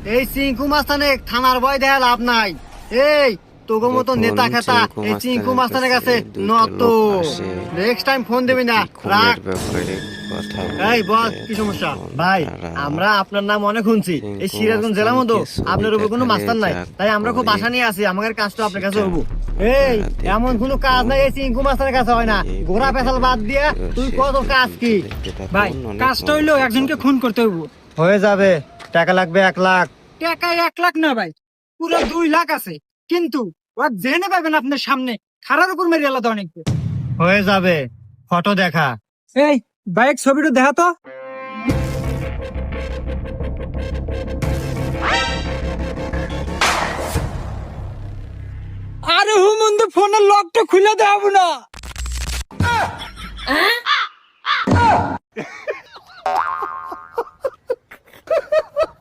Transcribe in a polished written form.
এই চিঙ্কু মাস্তানে থানার ভয় দেখা লাভ নাই। এই তোগো মতো নেতা খেতা এই চিঙ্কু মাস্তানের কাছে নত। নেক্সট টাইম ফোন দিবি না, রাখ। এই বল কি সমস্যা? ভাই আমরা আপনার নাম অনেক শুনছি, এই সিরাজগঞ্জ জেলার মতো আপনার উপর কোনো মাস্তান নাই, তাই আমরা খুব আশা নিয়ে আছি আমাদের কাজটা আপনার কাছে হবো। এই এমন কোনো কাজ নাই এই চিঙ্কু মাস্তানের কাছে হয় না। ঘোড়া পেছাল বাদ দিয়ে তুই কত কাজ কি? ভাই কাজটা হইলো একজনকে খুন করতে হইব। হয়ে যাবে, টাকা লাগবে 1 লাখ। টাকা 1 লাখ না ভাই, পুরো 2 লাখ আছে, কিন্তু ও জেনে পাবেন আপনার সামনে খারার উপর মেরে আলাদা অনেক। হয়ে যাবে, ফটো দেখা। এই বাইক ছবিটা দেখা তো। আরে হুমন্দ ফোনের লকটা খুলে দেব না।